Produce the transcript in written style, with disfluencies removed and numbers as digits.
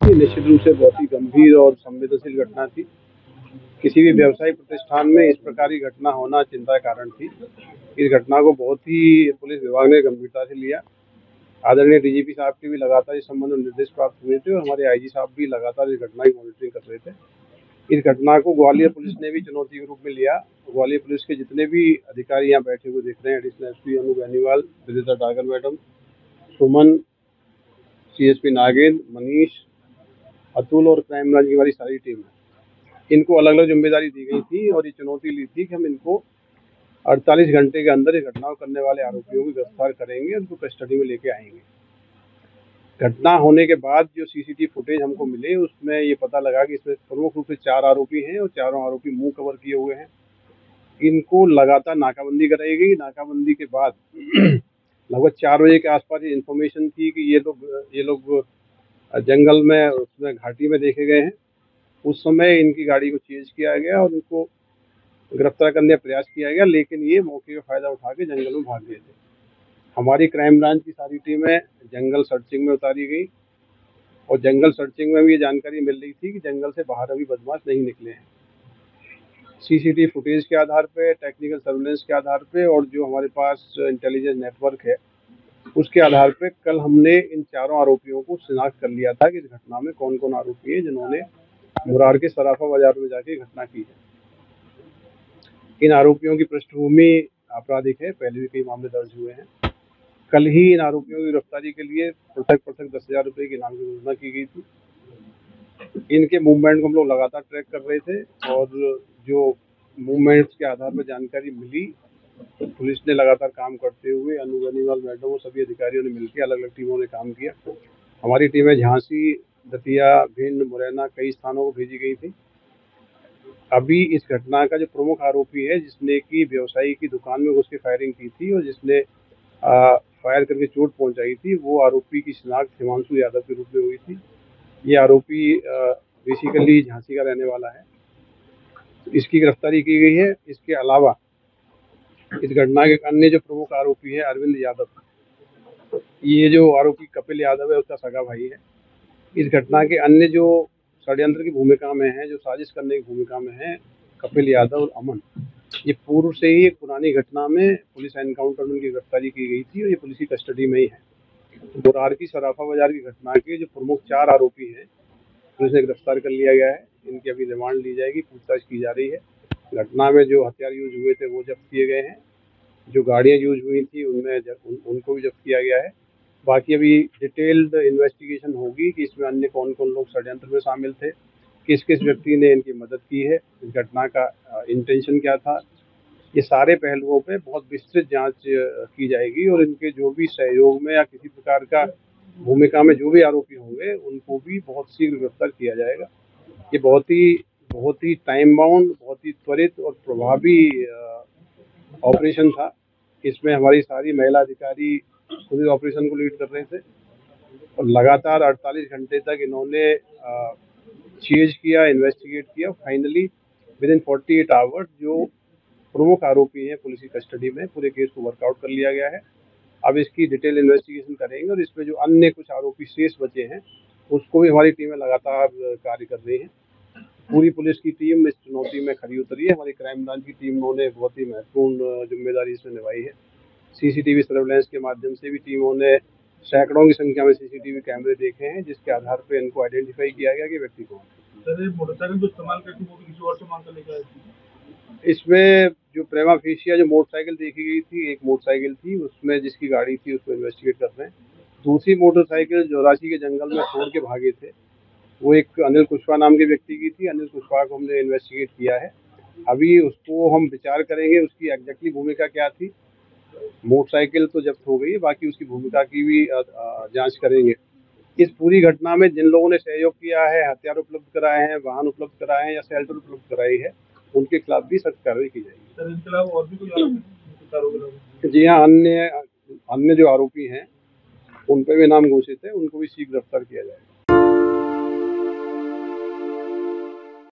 ये निश्चित रूप से बहुत ही गंभीर और संवेदनशील घटना थी। किसी भी व्यवसायिक प्रतिष्ठान में इस प्रकार की घटना होना चिंता का कारण थी। इस घटना को बहुत ही पुलिस विभाग ने गंभीरता से लिया। आदरणीय डीजीपी साहब के भी लगातार इस संबंध में निर्देश प्राप्त हुए थे और हमारे आईजी साहब भी लगातार इस घटना की मॉनिटरिंग कर रहे थे। इस घटना को ग्वालियर पुलिस ने भी चुनौती के रूप में लिया। ग्वालियर पुलिस के जितने भी अधिकारी यहाँ बैठे हुए दिख रहे हैं, एडिशनल एसपी अनु बेनीवाल, विदिता डागर मैडम, सुमन, सीएसपी नागेंद्र, मनीष, अतुल और क्राइम ब्रांच की हमारी सारी टीम है। इनको अलग अलग जिम्मेदारी दी गई थी और ये चुनौती ली थी कि हम इनको 48 घंटे के अंदर इस घटना को करने वाले आरोपियों को गिरफ्तार करेंगे, उनको कस्टडी में लेके आएंगे। घटना होने के बाद जो सीसीटीवी फुटेज हमको मिले उसमें ये पता लगा कि इसमें प्रमुख रूप से 4 आरोपी हैं और चारों आरोपी मुंह कवर किए हुए हैं। इनको लगातार नाकाबंदी कराई गई। नाकाबंदी के बाद लगभग 4 बजे के आसपास ये इन्फॉर्मेशन थी कि ये लोग जंगल में उसमें घाटी में देखे गए हैं। उस समय इनकी गाड़ी को चेंज किया गया और इनको गिरफ्तार करने का प्रयास किया गया, लेकिन ये मौके का फायदा उठा के जंगल में भाग गए थे। हमारी क्राइम ब्रांच की सारी टीमें जंगल सर्चिंग में उतारी गई और जंगल सर्चिंग में भी ये जानकारी मिल रही थी कि जंगल से बाहर अभी बदमाश नहीं निकले हैं। सीसीटीवी फुटेज के आधार पे, टेक्निकल सर्वेलेंस के आधार पे और जो हमारे पास इंटेलिजेंस नेटवर्क है उसके आधार पे कल हमने इन चारों आरोपियों को शिनाख्त कर लिया था कि इस घटना में कौन कौन आरोपी है जिन्होंने मुरार के सराफा बाजार में जाके घटना की है। इन आरोपियों की पृष्ठभूमि आपराधिक है, पहले भी कई मामले दर्ज हुए हैं। कल ही इन आरोपियों की गिरफ्तारी के लिए पृथक 10,000 रुपए के इनाम की घोषणा की गई थी। इनके मूवमेंट को हम लोग लगातार ट्रैक कर रहे थे और जो मूवमेंट्स के आधार पर जानकारी मिली तो पुलिस ने लगातार काम करते हुए अनु बेनीवाल मैडम और सभी अधिकारियों ने मिलकर अलग अलग टीमों ने काम किया। हमारी टीमें झांसी, दतिया, भिंड, मुरैना कई स्थानों को भेजी गई थी। अभी इस घटना का जो प्रमुख आरोपी है जिसने की व्यवसायी की दुकान में घुस के फायरिंग की थी और जिसने फायर करके चोट पहुंचाई थी, वो आरोपी की शिनाख्त हिमांशु यादव के रूप में हुई थी। ये आरोपी बेसिकली झांसी का रहने वाला है, तो इसकी गिरफ्तारी की गई है। इसके अलावा इस घटना के अन्य जो प्रमुख आरोपी है अरविंद यादव, ये जो आरोपी कपिल यादव है उसका सगा भाई है। इस घटना के अन्य जो षड्यंत्र की भूमिका में है, जो साजिश करने की भूमिका में है, कपिल यादव और अमन, ये पूर्व से ही एक पुरानी घटना में पुलिस एनकाउंटर में उनकी गिरफ्तारी की गई थी और ये पुलिस की कस्टडी में ही है। मुरार की सराफा बाजार की घटना के जो प्रमुख 4 आरोपी हैं पुलिस ने गिरफ्तार कर लिया गया है। इनकी अभी रिमांड ली जाएगी, पूछताछ की जा रही है। घटना में जो हथियार यूज हुए थे वो जब्त किए गए हैं। जो गाड़ियां यूज हुई थी उनमें उनको भी जब्त किया गया है। बाकी अभी डिटेल्ड इन्वेस्टिगेशन होगी कि इसमें अन्य कौन कौन लोग षड्यंत्र में शामिल थे, किस किस व्यक्ति ने इनकी मदद की है, इस घटना का इंटेंशन क्या था। ये सारे पहलुओं पे बहुत विस्तृत जांच की जाएगी और इनके जो भी सहयोग में या किसी प्रकार का भूमिका में जो भी आरोपी होंगे उनको भी बहुत शीघ्र गिरफ्तार किया जाएगा। ये बहुत ही टाइम बाउंड, बहुत ही त्वरित और प्रभावी ऑपरेशन था। इसमें हमारी सारी महिला अधिकारी खुद ऑपरेशन को लीड कर रहे थे और लगातार 48 घंटे तक इन्होंने चेज किया, इन्वेस्टिगेट किया। फाइनली विद इन 48 आवर्स जो प्रमुख आरोपी हैं पुलिस की कस्टडी में, पूरे केस को वर्कआउट कर लिया गया है। अब इसकी डिटेल इन्वेस्टिगेशन करेंगे और इसमें जो अन्य कुछ आरोपी शेष बचे हैं उसको भी हमारी टीमें लगातार कार्य कर रही हैं। पूरी पुलिस की टीम इस चुनौती में खरी उतरी है। हमारी क्राइम ब्रांच की टीमों ने बहुत ही महत्वपूर्ण जिम्मेदारी इसमें निभाई है। सीसीटीवी सर्वेलेंस के माध्यम से भी टीमों ने सैकड़ों की संख्या में सीसीटीवी कैमरे देखे हैं जिसके आधार पर इनको आइडेंटिफाई किया गया कि व्यक्ति कौन है। मोटरसाइकिल जो इस्तेमाल करती वो किसी और से मांग कर लेकर आई थी। इसमें जो प्रेमा फेशिया जो मोटरसाइकिल देखी गई थी, एक मोटरसाइकिल थी उसमें जिसकी गाड़ी थी उसको इन्वेस्टिगेट कर रहे हैं। दूसरी मोटरसाइकिल जोरासी के जंगल में छोड़ के भागे थे, वो एक अनिल कुशवाहा नाम के व्यक्ति की थी। अनिल कुशवाहा को हमने इन्वेस्टिगेट किया है। अभी उसको हम विचार करेंगे उसकी एग्जैक्टली भूमिका क्या थी। मोटरसाइकिल तो जब्त हो गई है, बाकी उसकी भूमिका की भी जांच करेंगे। इस पूरी घटना में जिन लोगों ने सहयोग किया है, हथियार उपलब्ध कराए हैं, वाहन उपलब्ध कराए हैं या शेल्टर उपलब्ध कराई है, उनके खिलाफ भी सख्त कार्रवाई की जाएगी। सर इनके अलावा और भी कोई जी हाँ, अन्य जो आरोपी हैं उन पर भी नाम घोषित है, उनको भी शीघ्र गिरफ्तार किया जाएगा।